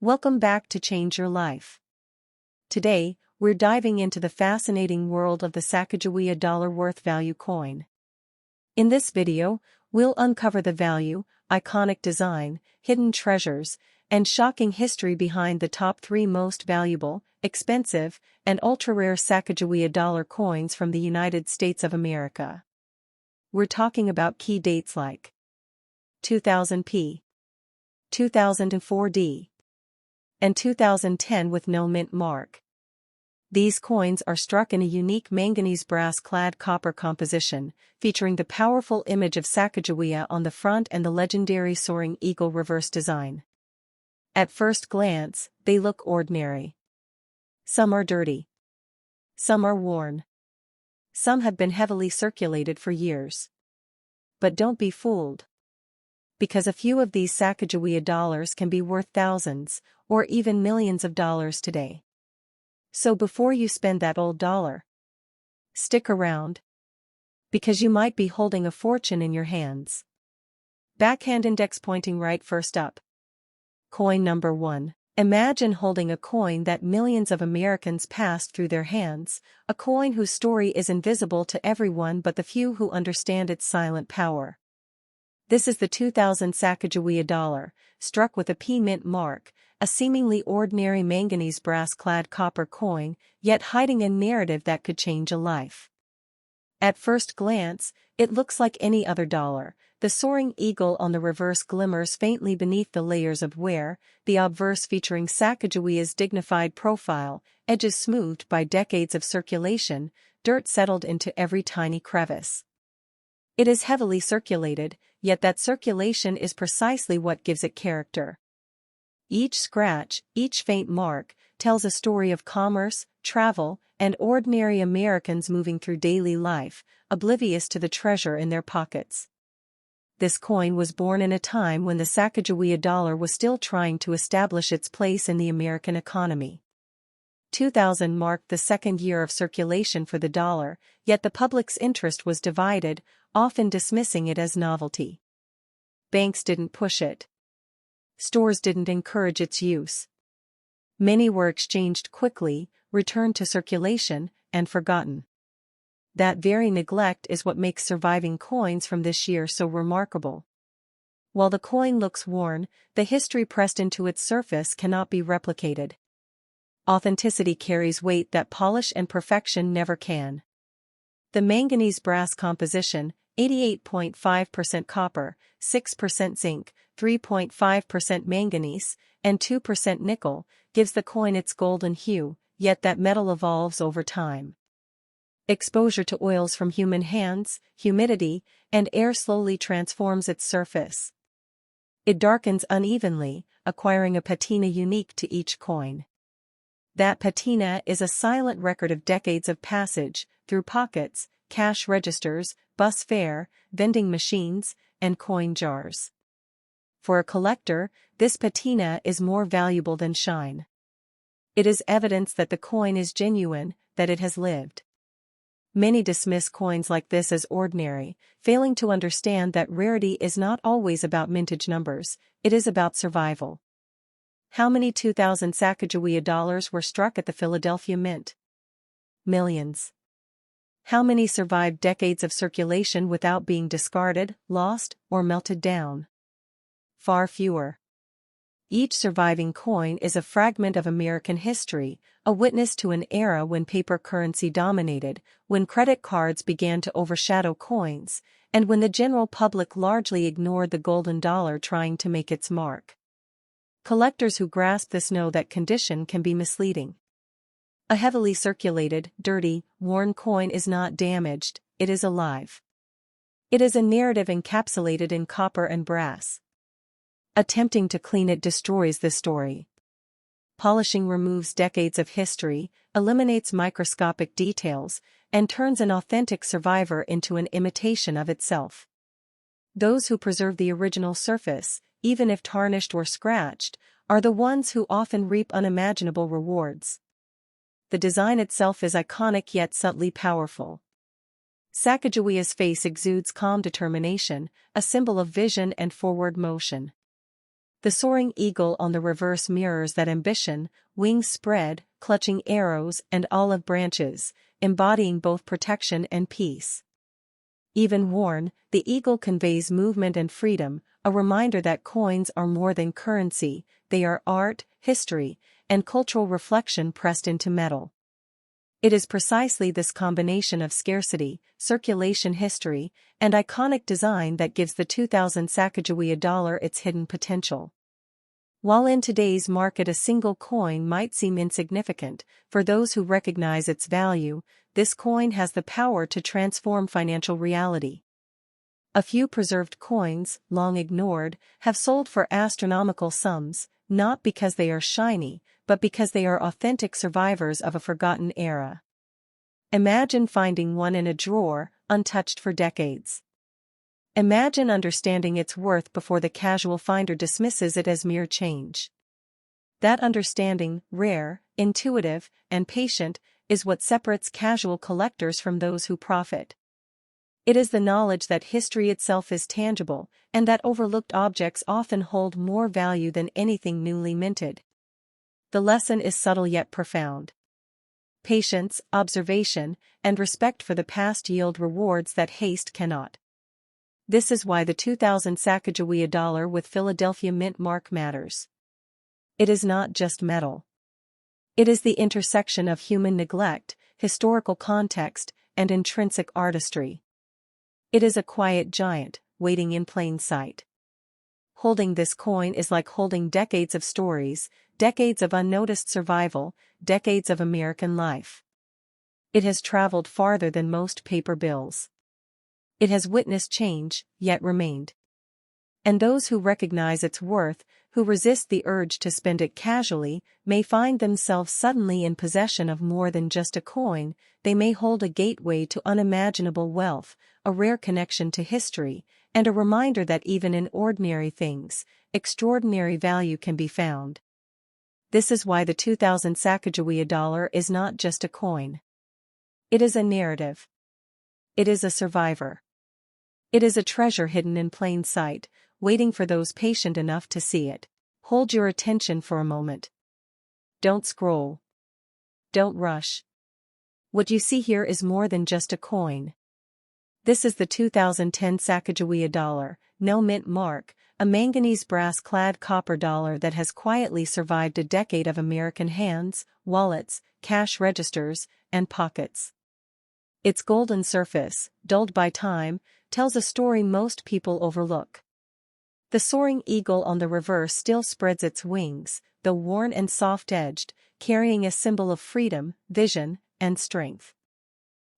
Welcome back to Change Your Life. Today, we're diving into the fascinating world of the Sacagawea dollar worth value coin. In this video, we'll uncover the value, iconic design, hidden treasures, and shocking history behind the top 3 most valuable, expensive, and ultra-rare Sacagawea dollar coins from the United States of America. We're talking about key dates like 2000p, 2004D, and 2010 with no mint mark. These coins are struck in a unique manganese-brass clad copper composition, featuring the powerful image of Sacagawea on the front and the legendary Soaring Eagle reverse design. At first glance, they look ordinary. Some are dirty. Some are worn. Some have been heavily circulated for years. But don't be fooled. Because a few of these Sacagawea dollars can be worth thousands, or even millions of dollars today. So before you spend that old dollar, stick around. Because you might be holding a fortune in your hands. Backhand index pointing right first up. Coin number 1. Imagine holding a coin that millions of Americans passed through their hands, a coin whose story is invisible to everyone but the few who understand its silent power. This is the 2000 Sacagawea dollar, struck with a P mint mark, a seemingly ordinary manganese-brass clad copper coin, yet hiding a narrative that could change a life. At first glance, it looks like any other dollar. The Soaring Eagle on the reverse glimmers faintly beneath the layers of wear, the obverse featuring Sacagawea's dignified profile, edges smoothed by decades of circulation, dirt settled into every tiny crevice. It is heavily circulated, yet that circulation is precisely what gives it character. Each scratch, each faint mark, tells a story of commerce, travel, and ordinary Americans moving through daily life, oblivious to the treasure in their pockets. This coin was born in a time when the Sacagawea dollar was still trying to establish its place in the American economy. 2000 marked the second year of circulation for the dollar, yet the public's interest was divided, often dismissing it as novelty. Banks didn't push it. Stores didn't encourage its use. Many were exchanged quickly, returned to circulation, and forgotten. That very neglect is what makes surviving coins from this year so remarkable. While the coin looks worn, the history pressed into its surface cannot be replicated. Authenticity carries weight that polish and perfection never can. The manganese-brass composition, 88.5% copper, 6% zinc, 3.5% manganese, and 2% nickel, gives the coin its golden hue, yet that metal evolves over time. Exposure to oils from human hands, humidity, and air slowly transforms its surface. It darkens unevenly, acquiring a patina unique to each coin. That patina is a silent record of decades of passage, through pockets, cash registers, bus fare, vending machines, and coin jars. For a collector, this patina is more valuable than shine. It is evidence that the coin is genuine, that it has lived. Many dismiss coins like this as ordinary, failing to understand that rarity is not always about mintage numbers, it is about survival. How many 2000 Sacagawea dollars were struck at the Philadelphia Mint? Millions. How many survived decades of circulation without being discarded, lost, or melted down? Far fewer. Each surviving coin is a fragment of American history, a witness to an era when paper currency dominated, when credit cards began to overshadow coins, and when the general public largely ignored the golden dollar trying to make its mark. Collectors who grasp this know that condition can be misleading. A heavily circulated, dirty, worn coin is not damaged, it is alive. It is a narrative encapsulated in copper and brass. Attempting to clean it destroys the story. Polishing removes decades of history, eliminates microscopic details, and turns an authentic survivor into an imitation of itself. Those who preserve the original surface, even if tarnished or scratched, are the ones who often reap unimaginable rewards. The design itself is iconic yet subtly powerful. Sacagawea's face exudes calm determination, a symbol of vision and forward motion. The soaring eagle on the reverse mirrors that ambition, wings spread, clutching arrows and olive branches, embodying both protection and peace. Even worn, the eagle conveys movement and freedom, a reminder that coins are more than currency, they are art, history, and cultural reflection pressed into metal. It is precisely this combination of scarcity, circulation history, and iconic design that gives the 2000 Sacagawea dollar its hidden potential. While in today's market a single coin might seem insignificant, for those who recognize its value, this coin has the power to transform financial reality. A few preserved coins, long ignored, have sold for astronomical sums, not because they are shiny, but because they are authentic survivors of a forgotten era. Imagine finding one in a drawer, untouched for decades. Imagine understanding its worth before the casual finder dismisses it as mere change. That understanding, rare, intuitive, and patient, is what separates casual collectors from those who profit. It is the knowledge that history itself is tangible, and that overlooked objects often hold more value than anything newly minted. The lesson is subtle yet profound. Patience, observation, and respect for the past yield rewards that haste cannot. This is why the 2000 Sacagawea dollar with Philadelphia Mint mark matters. It is not just metal. It is the intersection of human neglect, historical context, and intrinsic artistry. It is a quiet giant, waiting in plain sight. Holding this coin is like holding decades of stories, decades of unnoticed survival, decades of American life. It has traveled farther than most paper bills. It has witnessed change, yet remained. And those who recognize its worth, who resist the urge to spend it casually, may find themselves suddenly in possession of more than just a coin. They may hold a gateway to unimaginable wealth, a rare connection to history, and a reminder that even in ordinary things, extraordinary value can be found. This is why the 2000 Sacagawea dollar is not just a coin. It is a narrative. It is a survivor. It is a treasure hidden in plain sight, waiting for those patient enough to see it. Hold your attention for a moment. Don't scroll. Don't rush. What you see here is more than just a coin. This is the 2010 Sacagawea dollar, no mint mark, a manganese-brass clad copper dollar that has quietly survived a decade of American hands, wallets, cash registers, and pockets. Its golden surface, dulled by time, tells a story most people overlook. The soaring eagle on the reverse still spreads its wings, though worn and soft-edged, carrying a symbol of freedom, vision, and strength.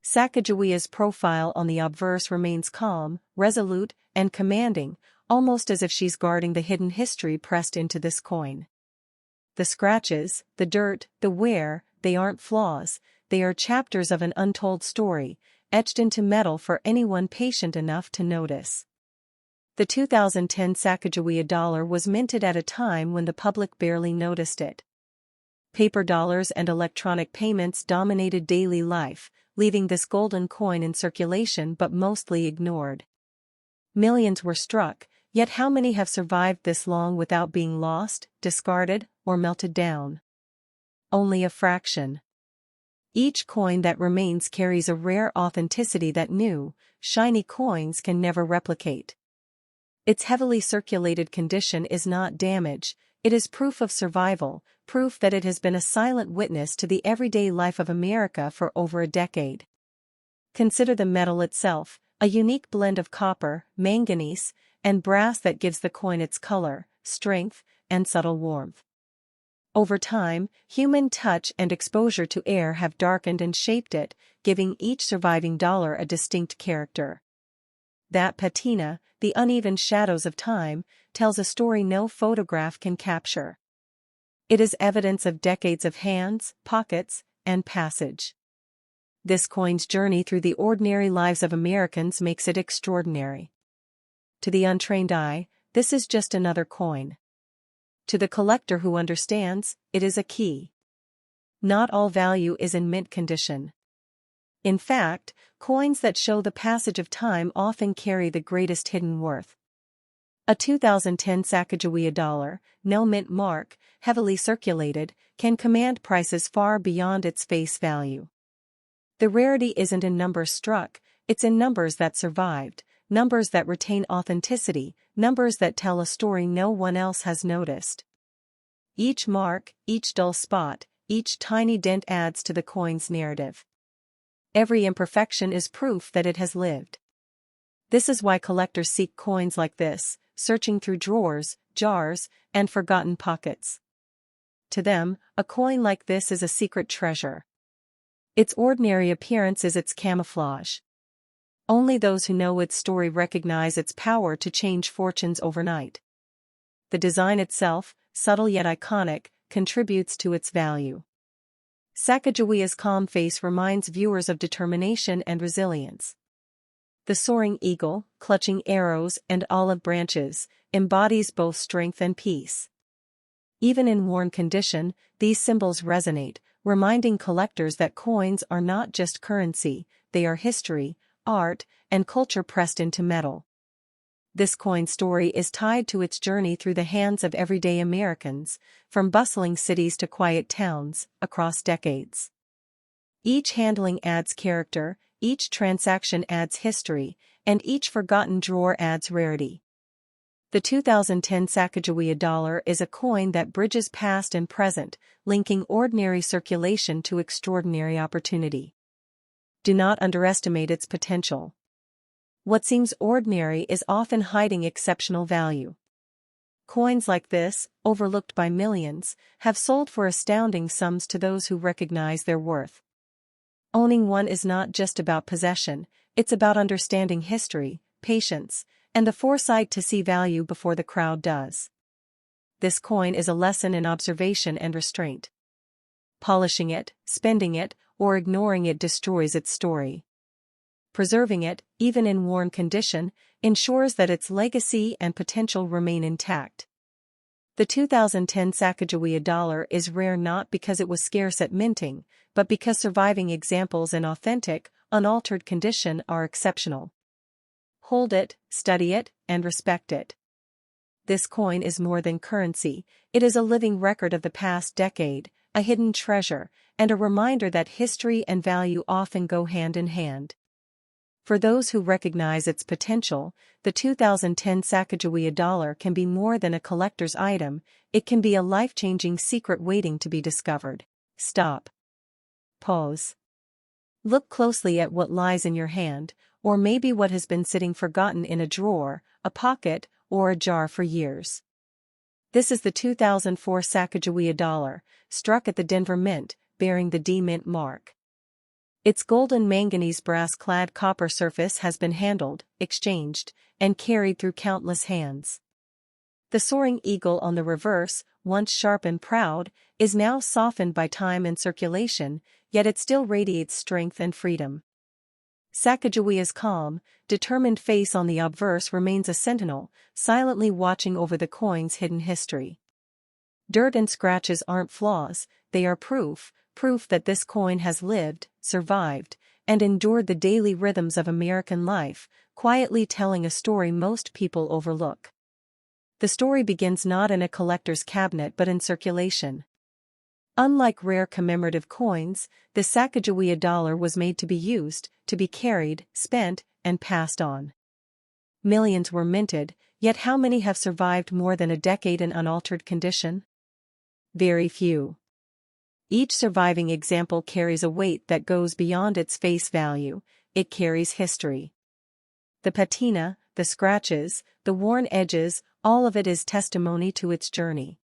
Sacagawea's profile on the obverse remains calm, resolute, and commanding, almost as if she's guarding the hidden history pressed into this coin. The scratches, the dirt, the wear, they aren't flaws, they are chapters of an untold story, etched into metal for anyone patient enough to notice. The 2010 Sacagawea dollar was minted at a time when the public barely noticed it. Paper dollars and electronic payments dominated daily life, leaving this golden coin in circulation but mostly ignored. Millions were struck, yet how many have survived this long without being lost, discarded, or melted down? Only a fraction. Each coin that remains carries a rare authenticity that new, shiny coins can never replicate. Its heavily circulated condition is not damage, it is proof of survival, proof that it has been a silent witness to the everyday life of America for over a decade. Consider the metal itself, a unique blend of copper, manganese, and brass that gives the coin its color, strength, and subtle warmth. Over time, human touch and exposure to air have darkened and shaped it, giving each surviving dollar a distinct character. That patina, the uneven shadows of time, tells a story no photograph can capture. It is evidence of decades of hands, pockets, and passage. This coin's journey through the ordinary lives of Americans makes it extraordinary. To the untrained eye, this is just another coin. To the collector who understands, it is a key. Not all value is in mint condition. In fact, coins that show the passage of time often carry the greatest hidden worth. A 2010 Sacagawea dollar, no mint mark, heavily circulated, can command prices far beyond its face value. The rarity isn't in numbers struck, it's in numbers that survived, numbers that retain authenticity, numbers that tell a story no one else has noticed. Each mark, each dull spot, each tiny dent adds to the coin's narrative. Every imperfection is proof that it has lived. This is why collectors seek coins like this, searching through drawers, jars, and forgotten pockets. To them, a coin like this is a secret treasure. Its ordinary appearance is its camouflage. Only those who know its story recognize its power to change fortunes overnight. The design itself, subtle yet iconic, contributes to its value. Sacagawea's calm face reminds viewers of determination and resilience. The soaring eagle, clutching arrows and olive branches, embodies both strength and peace. Even in worn condition, these symbols resonate, reminding collectors that coins are not just currency, they are history, art, and culture pressed into metal. This coin story is tied to its journey through the hands of everyday Americans, from bustling cities to quiet towns, across decades. Each handling adds character, each transaction adds history, and each forgotten drawer adds rarity. The 2010 Sacagawea dollar is a coin that bridges past and present, linking ordinary circulation to extraordinary opportunity. Do not underestimate its potential. What seems ordinary is often hiding exceptional value. Coins like this, overlooked by millions, have sold for astounding sums to those who recognize their worth. Owning one is not just about possession, it's about understanding history, patience, and the foresight to see value before the crowd does. This coin is a lesson in observation and restraint. Polishing it, spending it, or ignoring it destroys its story. Preserving it, even in worn condition, ensures that its legacy and potential remain intact. The 2010 Sacagawea dollar is rare not because it was scarce at minting, but because surviving examples in authentic, unaltered condition are exceptional. Hold it, study it, and respect it. This coin is more than currency, it is a living record of the past decade, a hidden treasure, and a reminder that history and value often go hand in hand. For those who recognize its potential, the 2010 Sacagawea dollar can be more than a collector's item, it can be a life-changing secret waiting to be discovered. Stop. Pause. Look closely at what lies in your hand, or maybe what has been sitting forgotten in a drawer, a pocket, or a jar for years. This is the 2004 Sacagawea dollar, struck at the Denver Mint, bearing the D Mint mark. Its golden manganese-brass clad copper surface has been handled, exchanged, and carried through countless hands. The Soaring Eagle on the reverse, once sharp and proud, is now softened by time and circulation, yet it still radiates strength and freedom. Sacagawea's calm, determined face on the obverse remains a sentinel, silently watching over the coin's hidden history. Dirt and scratches aren't flaws, they are proof that this coin has lived, survived, and endured the daily rhythms of American life, quietly telling a story most people overlook. The story begins not in a collector's cabinet but in circulation. Unlike rare commemorative coins, the Sacagawea dollar was made to be used, to be carried, spent, and passed on. Millions were minted, yet how many have survived more than a decade in unaltered condition? Very few. Each surviving example carries a weight that goes beyond its face value, it carries history. The patina, the scratches, the worn edges, all of it is testimony to its journey.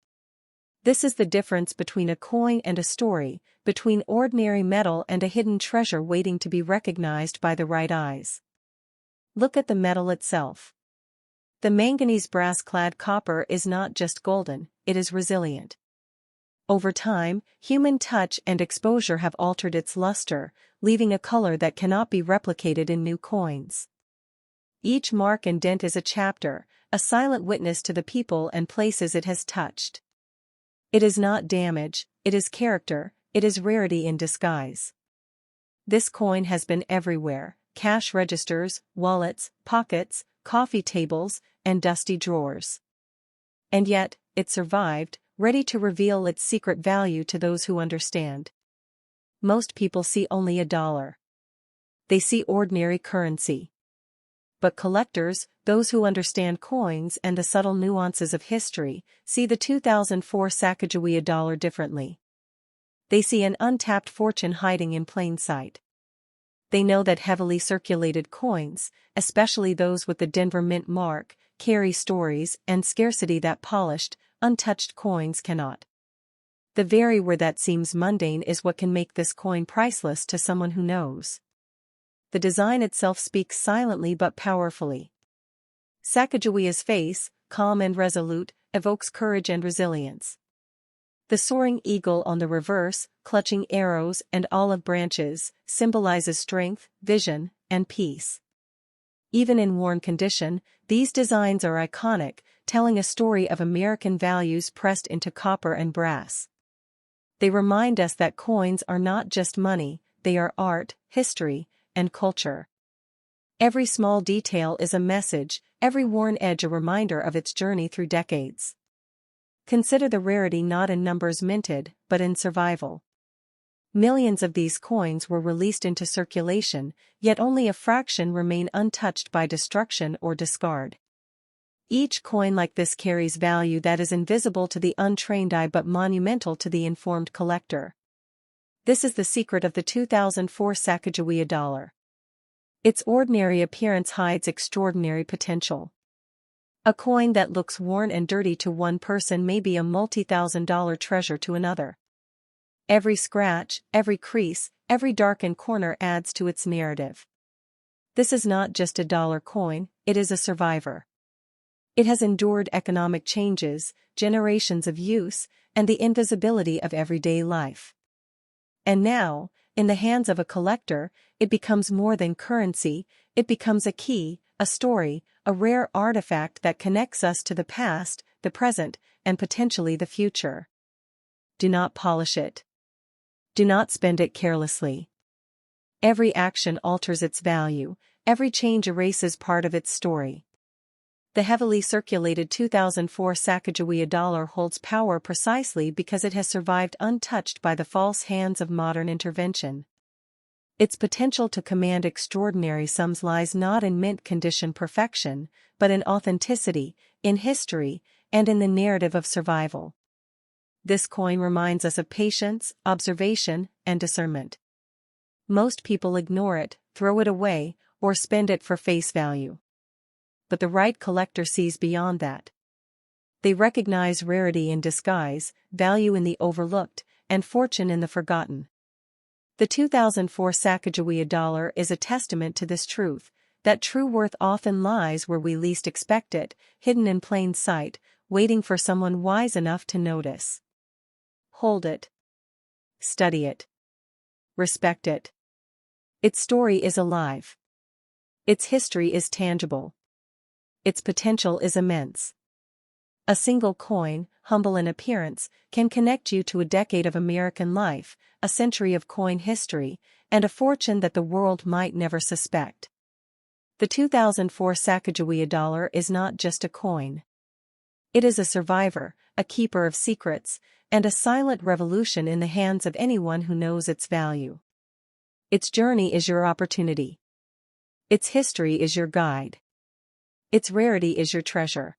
This is the difference between a coin and a story, between ordinary metal and a hidden treasure waiting to be recognized by the right eyes. Look at the metal itself. The manganese-brass clad copper is not just golden, it is resilient. Over time, human touch and exposure have altered its luster, leaving a color that cannot be replicated in new coins. Each mark and dent is a chapter, a silent witness to the people and places it has touched. It is not damage, it is character, it is rarity in disguise. This coin has been everywhere: cash registers, wallets, pockets, coffee tables, and dusty drawers. And yet, it survived, ready to reveal its secret value to those who understand. Most people see only a dollar. They see ordinary currency. But collectors, those who understand coins and the subtle nuances of history, see the 2004 Sacagawea dollar differently. They see an untapped fortune hiding in plain sight. They know that heavily circulated coins, especially those with the Denver Mint mark, carry stories and scarcity that polished, untouched coins cannot. The very word that seems mundane is what can make this coin priceless to someone who knows. The design itself speaks silently but powerfully. Sacagawea's face, calm and resolute, evokes courage and resilience. The soaring eagle on the reverse, clutching arrows and olive branches, symbolizes strength, vision, and peace. Even in worn condition, these designs are iconic, telling a story of American values pressed into copper and brass. They remind us that coins are not just money, they are art, history, and culture. Every small detail is a message, every worn edge a reminder of its journey through decades. Consider the rarity not in numbers minted, but in survival. Millions of these coins were released into circulation, yet only a fraction remain untouched by destruction or discard. Each coin like this carries value that is invisible to the untrained eye but monumental to the informed collector. This is the secret of the 2004 Sacagawea dollar. Its ordinary appearance hides extraordinary potential. A coin that looks worn and dirty to one person may be a multi-thousand-dollar treasure to another. Every scratch, every crease, every darkened corner adds to its narrative. This is not just a dollar coin, it is a survivor. It has endured economic changes, generations of use, and the invisibility of everyday life. And now, in the hands of a collector, it becomes more than currency, it becomes a key, a story, a rare artifact that connects us to the past, the present, and potentially the future. Do not polish it. Do not spend it carelessly. Every action alters its value, every change erases part of its story. The heavily circulated 2004 Sacagawea dollar holds power precisely because it has survived untouched by the false hands of modern intervention. Its potential to command extraordinary sums lies not in mint condition perfection, but in authenticity, in history, and in the narrative of survival. This coin reminds us of patience, observation, and discernment. Most people ignore it, throw it away, or spend it for face value. But the right collector sees beyond that. They recognize rarity in disguise, value in the overlooked, and fortune in the forgotten. The 2004 Sacagawea dollar is a testament to this truth, that true worth often lies where we least expect it, hidden in plain sight, waiting for someone wise enough to notice. Hold it. Study it. Respect it. Its story is alive. Its history is tangible. Its potential is immense. A single coin, humble in appearance, can connect you to a decade of American life, a century of coin history, and a fortune that the world might never suspect. The 2004 Sacagawea dollar is not just a coin. It is a survivor, a keeper of secrets, and a silent revolution in the hands of anyone who knows its value. Its journey is your opportunity. Its history is your guide. Its rarity is your treasure.